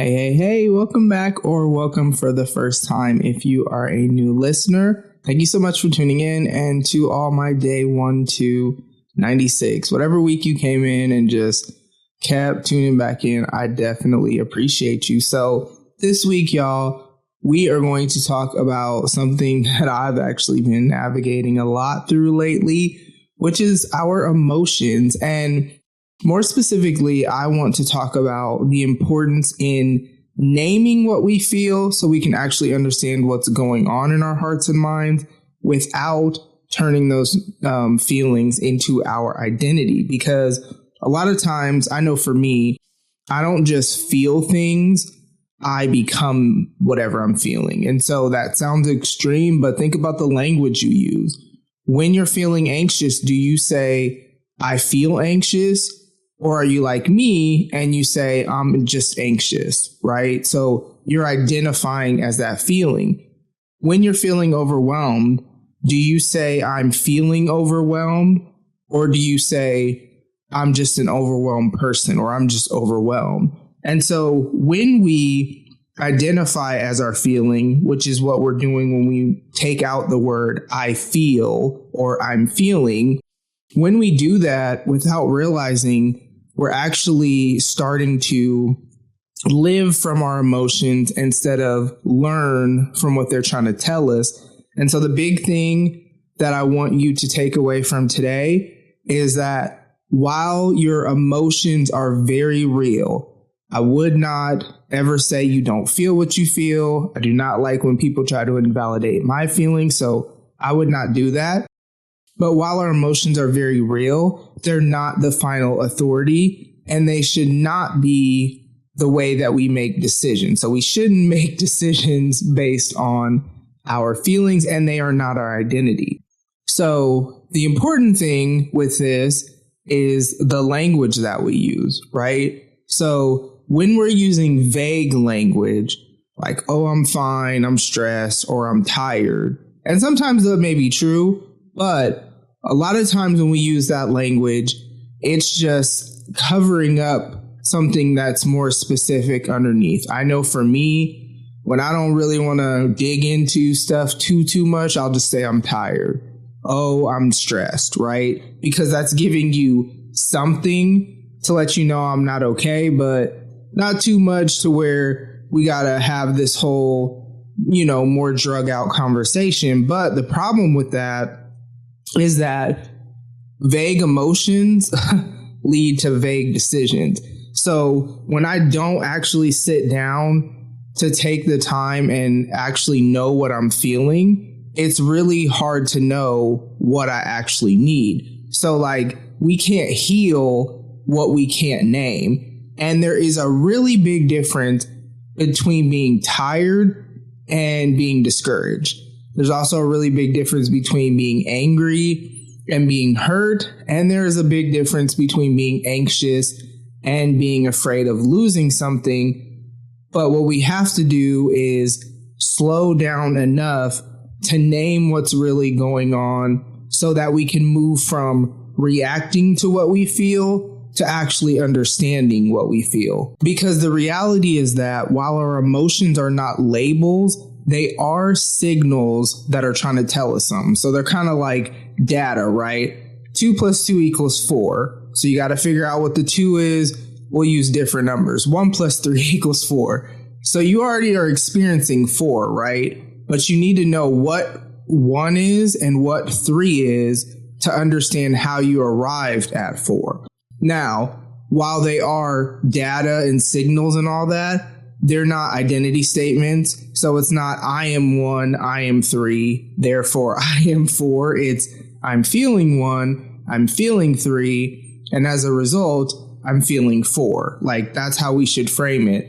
Hey, welcome back or welcome for the first time if you are a new listener. Thank you so much for tuning in, and to all my day 1 to 96, whatever week you came in and just kept tuning back in, I definitely appreciate you. So this week, y'all, we are going to talk about something that I've actually been navigating a lot through lately, which is our emotions. And more specifically, I want to talk about the importance in naming what we feel so we can actually understand what's going on in our hearts and minds without turning those feelings into our identity. Because a lot of times, I know for me, I don't just feel things, I become whatever I'm feeling. And so that sounds extreme, but think about the language you use. When you're feeling anxious, do you say, I feel anxious? Or are you like me and you say, I'm just anxious, right? So you're identifying as that feeling. When you're feeling overwhelmed, do you say, I'm feeling overwhelmed? Or do you say, I'm just an overwhelmed person, or I'm just overwhelmed? And so when we identify as our feeling, which is what we're doing when we take out the word I feel or I'm feeling, when we do that without realizing, we're actually starting to live from our emotions instead of learn from what they're trying to tell us. And so the big thing that I want you to take away from today is that while your emotions are very real, I would not ever say you don't feel what you feel. I do not like when people try to invalidate my feelings, so I would not do that. But while our emotions are very real, they're not the final authority, and they should not be the way that we make decisions. So we shouldn't make decisions based on our feelings, and they are not our identity. So the important thing with this is the language that we use, right? So when we're using vague language, like, oh, I'm fine, I'm stressed, or I'm tired, and sometimes that may be true, but a lot of times when we use that language, it's just covering up something that's more specific underneath. I know for me, when I don't really want to dig into stuff too much, I'll just say I'm tired. Oh, I'm stressed, right? Because that's giving you something to let you know I'm not okay, but not too much to where we got to have this whole, more drug out conversation. But the problem with that is that vague emotions lead to vague decisions. So when I don't actually sit down to take the time and actually know what I'm feeling, it's really hard to know what I actually need. So we can't heal what we can't name. And there is a really big difference between being tired and being discouraged. There's also a really big difference between being angry and being hurt. And there is a big difference between being anxious and being afraid of losing something. But what we have to do is slow down enough to name what's really going on so that we can move from reacting to what we feel to actually understanding what we feel. Because the reality is that while our emotions are not labels, they are signals that are trying to tell us something. So they're kind of like data, right? 2 + 2 = 4. So you got to figure out what the 2 is. We'll use different numbers. 1 + 3 = 4. So you already are experiencing 4, right? But you need to know what 1 is and what 3 is to understand how you arrived at 4. Now, while they are data and signals and all that, they're not identity statements. So it's not I am 1, I am 3, therefore I am 4. It's I'm feeling 1, I'm feeling 3, and as a result, I'm feeling 4. That's how we should frame it.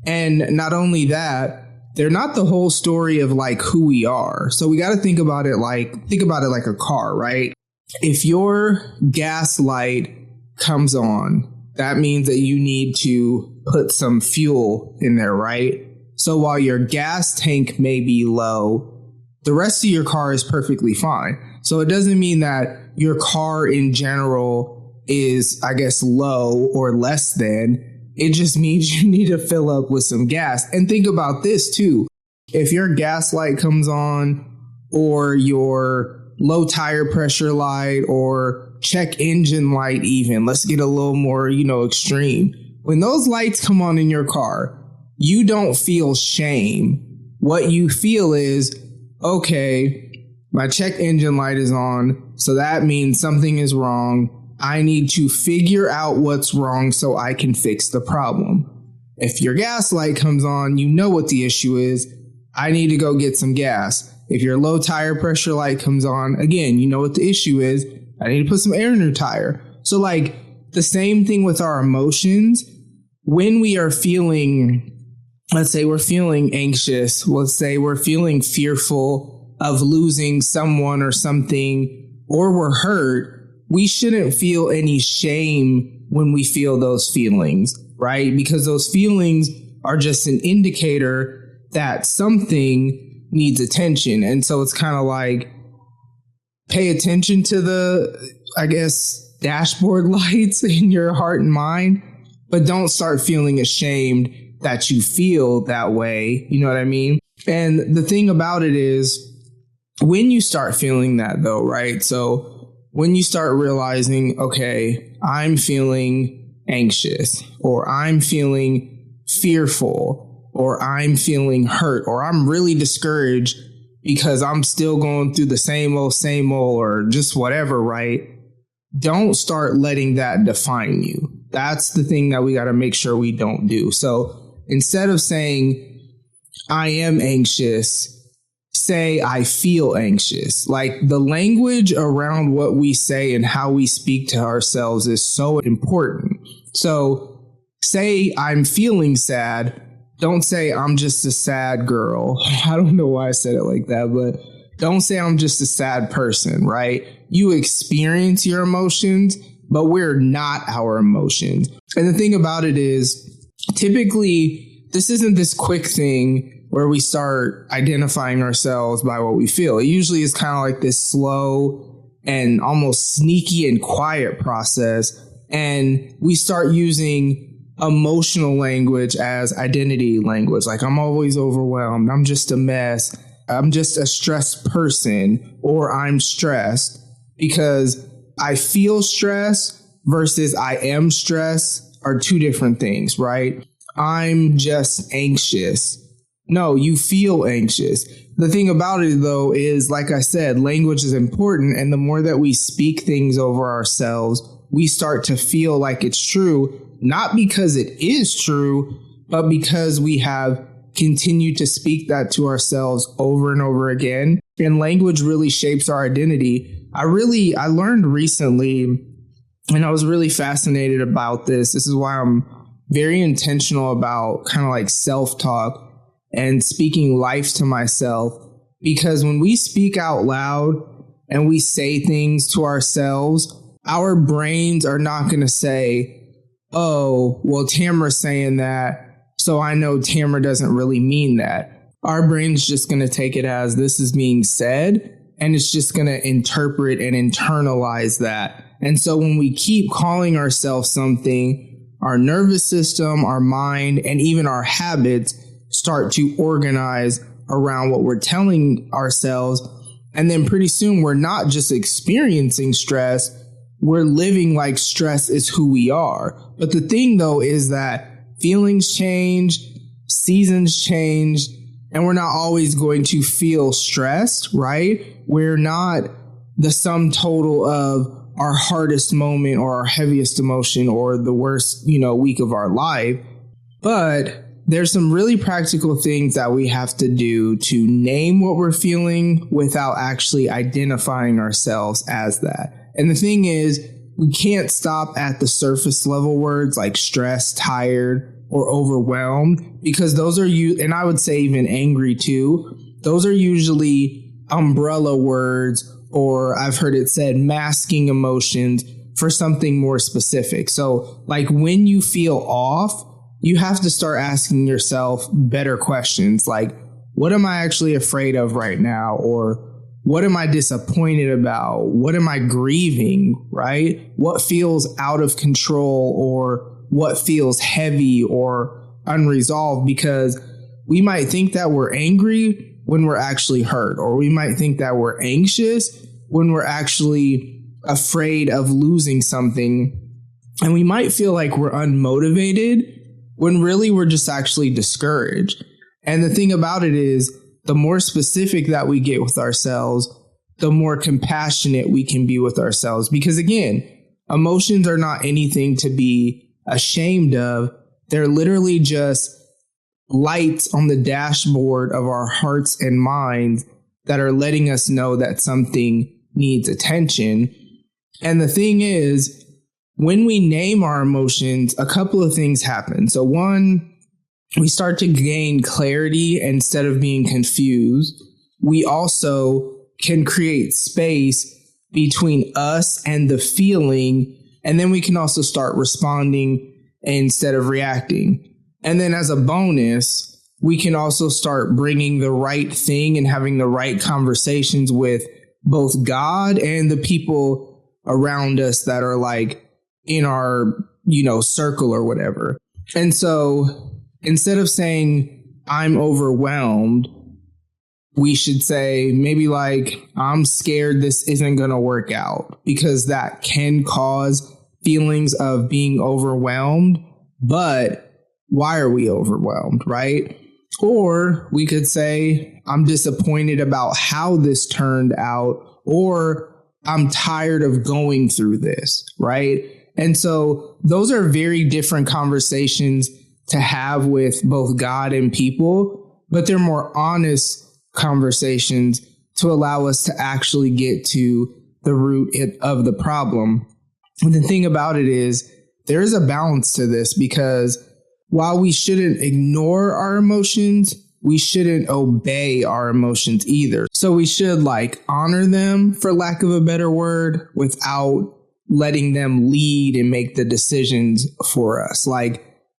And not only that, they're not the whole story of who we are. So we got to think about it like a car, right? If your gas light comes on, that means that you need to put some fuel in there, right? So while your gas tank may be low, the rest of your car is perfectly fine. So it doesn't mean that your car in general is, low or less than. It just means you need to fill up with some gas. And think about this too. If your gas light comes on, or your low tire pressure light, or check engine light even, let's get a little more, extreme. When those lights come on in your car, you don't feel shame. What you feel is, okay, my check engine light is on, so that means something is wrong. I need to figure out what's wrong so I can fix the problem. If your gas light comes on, you know what the issue is. I need to go get some gas. If your low tire pressure light comes on, again, you know what the issue is. I need to put some air in your tire. So like the same thing with our emotions. When we are feeling, let's say we're feeling anxious, let's say we're feeling fearful of losing someone or something, or we're hurt, we shouldn't feel any shame when we feel those feelings, right? Because those feelings are just an indicator that something needs attention. And so it's kind of like, pay attention to the, I guess, dashboard lights in your heart and mind, but don't start feeling ashamed that you feel that way. You know what I mean? And the thing about it is, when you start feeling that though, right? So when you start realizing, okay, I'm feeling anxious, or I'm feeling fearful, or I'm feeling hurt, or I'm really discouraged because I'm still going through the same old, or just whatever, right? Don't start letting that define you. That's the thing that we got to make sure we don't do. So instead of saying, I am anxious, say, I feel anxious. Like the language around what we say and how we speak to ourselves is so important. So say, I'm feeling sad. Don't say, I'm just a sad girl. I don't know why I said it like that, but don't say I'm just a sad person, right? You experience your emotions, but we're not our emotions. And the thing about it is, typically, this isn't this quick thing where we start identifying ourselves by what we feel. It usually is kind of like this slow and almost sneaky and quiet process. And we start using emotional language as identity language. Like, I'm always overwhelmed. I'm just a mess. I'm just a stressed person, or I'm stressed, because I feel stress versus I am stressed are two different things, right? I'm just anxious. No, you feel anxious. The thing about it, though, is, like I said, language is important. And the more that we speak things over ourselves, we start to feel like it's true. Not because it is true, but because we have continued to speak that to ourselves over and over again. And language really shapes our identity. I learned recently, and I was really fascinated about this. This is why I'm very intentional about kind of like self-talk and speaking life to myself. Because when we speak out loud and we say things to ourselves, our brains are not going to say, oh, well, Tamara's saying that, so I know Tamara doesn't really mean that. Our brain's just going to take it as this is being said, and it's just going to interpret and internalize that. And so when we keep calling ourselves something, our nervous system, our mind, and even our habits start to organize around what we're telling ourselves. And then pretty soon we're not just experiencing stress, we're living like stress is who we are. But the thing, though, is that feelings change, seasons change, and we're not always going to feel stressed, right? We're not the sum total of our hardest moment or our heaviest emotion or the worst, week of our life. But there's some really practical things that we have to do to name what we're feeling without actually identifying ourselves as that. And the thing is, we can't stop at the surface level words like stressed, tired, or overwhelmed, because those are and I would say even angry too. Those are usually umbrella words, or I've heard it said masking emotions for something more specific. So like when you feel off, you have to start asking yourself better questions like, what am I actually afraid of right now? Or what am I disappointed about? What am I grieving, right? What feels out of control, or what feels heavy or unresolved, because we might think that we're angry when we're actually hurt, or we might think that we're anxious when we're actually afraid of losing something. And we might feel like we're unmotivated when really we're just actually discouraged. And the thing about it is, the more specific that we get with ourselves, the more compassionate we can be with ourselves. Because again, emotions are not anything to be ashamed of. They're literally just lights on the dashboard of our hearts and minds that are letting us know that something needs attention. And the thing is, when we name our emotions, a couple of things happen. So one, we start to gain clarity instead of being confused. We also can create space between us and the feeling, and then we can also start responding instead of reacting. And then as a bonus, we can also start bringing the right thing and having the right conversations with both God and the people around us that are like in our, circle or whatever. And so instead of saying, I'm overwhelmed, we should say maybe like, I'm scared this isn't going to work out, because that can cause feelings of being overwhelmed. But why are we overwhelmed, right? Or we could say, I'm disappointed about how this turned out, or I'm tired of going through this, right? And so those are very different conversations to have with both God and people, but they're more honest conversations to allow us to actually get to the root of the problem. And the thing about it is, there is a balance to this, because while we shouldn't ignore our emotions, we shouldn't obey our emotions either. So we should honor them, for lack of a better word, without letting them lead and make the decisions for us.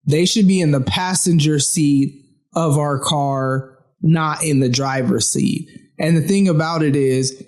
They should be in the passenger seat of our car, not in the driver's seat. And the thing about it is,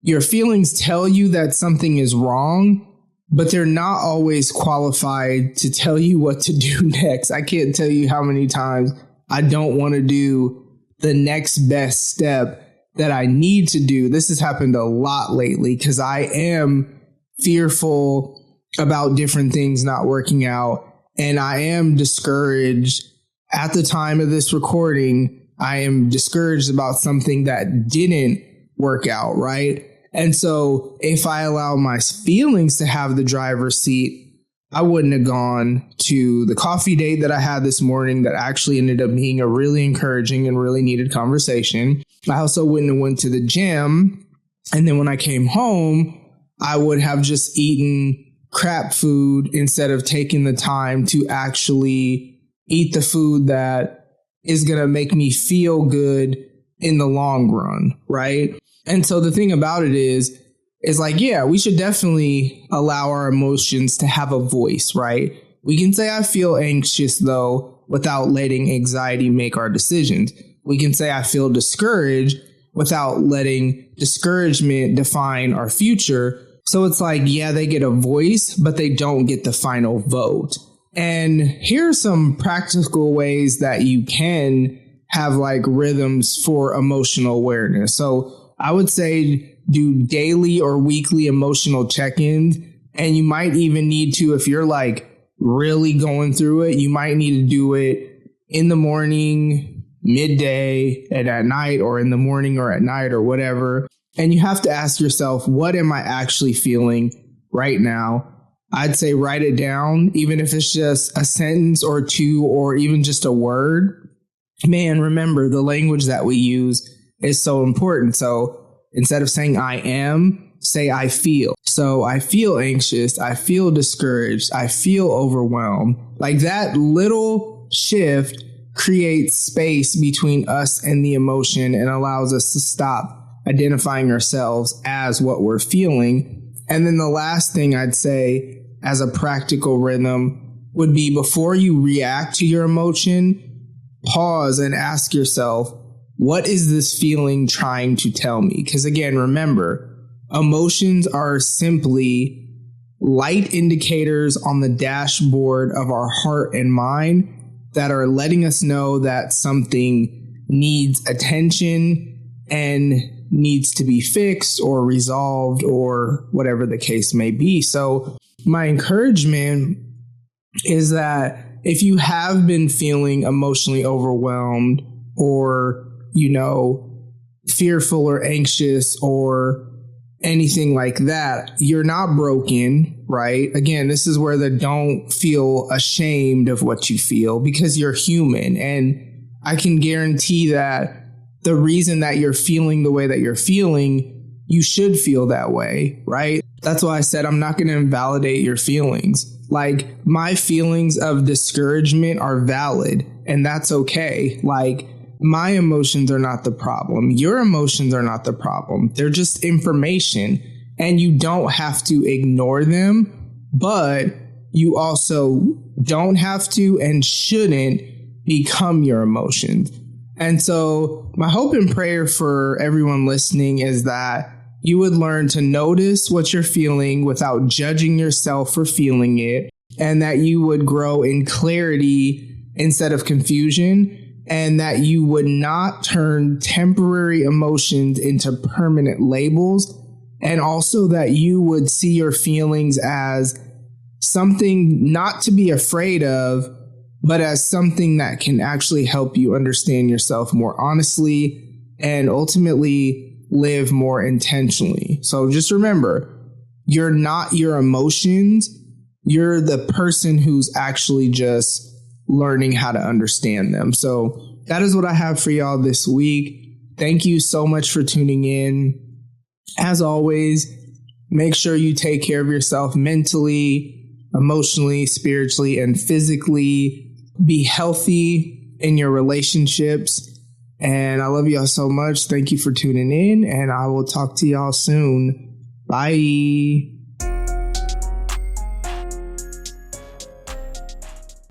your feelings tell you that something is wrong, but they're not always qualified to tell you what to do next. I can't tell you how many times I don't want to do the next best step that I need to do. This has happened a lot lately because I am fearful about different things not working out. And I am discouraged. At the time of this recording, I am discouraged about something that didn't work out, right? And so if I allow my feelings to have the driver's seat, I wouldn't have gone to the coffee date that I had this morning that actually ended up being a really encouraging and really needed conversation. I also wouldn't have went to the gym. And then when I came home, I would have just eaten crap food instead of taking the time to actually eat the food that is going to make me feel good in the long run, right? And so the thing about it is yeah, we should definitely allow our emotions to have a voice, right? We can say, I feel anxious, though, without letting anxiety make our decisions. We can say, I feel discouraged, without letting discouragement define our future. So it's yeah, they get a voice, but they don't get the final vote. And here are some practical ways that you can have rhythms for emotional awareness. So I would say do daily or weekly emotional check-ins. And you might even need to, if you're really going through it, you might need to do it in the morning, midday, and at night, or in the morning or at night or whatever. And you have to ask yourself, what am I actually feeling right now? I'd say write it down, even if it's just a sentence or two, or even just a word. Man, remember, the language that we use is so important. So instead of saying I am, say I feel. So I feel anxious. I feel discouraged. I feel overwhelmed. That little shift creates space between us and the emotion and allows us to stop identifying ourselves as what we're feeling. And then the last thing I'd say as a practical rhythm would be, before you react to your emotion, pause and ask yourself, what is this feeling trying to tell me? Because again, remember, emotions are simply light indicators on the dashboard of our heart and mind that are letting us know that something needs attention and needs to be fixed or resolved or whatever the case may be. So my encouragement is that if you have been feeling emotionally overwhelmed or, fearful or anxious or anything like that, you're not broken, right? Again, this is where don't feel ashamed of what you feel, because you're human. And I can guarantee that the reason that you're feeling the way that you're feeling, you should feel that way, right? That's why I said I'm not going to invalidate your feelings. Like, my feelings of discouragement are valid, and that's okay. Like, my emotions are not the problem. Your emotions are not the problem. They're just information, and you don't have to ignore them, but you also don't have to and shouldn't become your emotions. And so my hope and prayer for everyone listening is that you would learn to notice what you're feeling without judging yourself for feeling it, and that you would grow in clarity instead of confusion, and that you would not turn temporary emotions into permanent labels, and also that you would see your feelings as something not to be afraid of, but as something that can actually help you understand yourself more honestly and ultimately live more intentionally. So just remember, you're not your emotions. You're the person who's actually just learning how to understand them. So that is what I have for y'all this week. Thank you so much for tuning in. As always, make sure you take care of yourself mentally, emotionally, spiritually, and physically. Be healthy in your relationships. And I love y'all so much. Thank you for tuning in, and I will talk to y'all soon. Bye.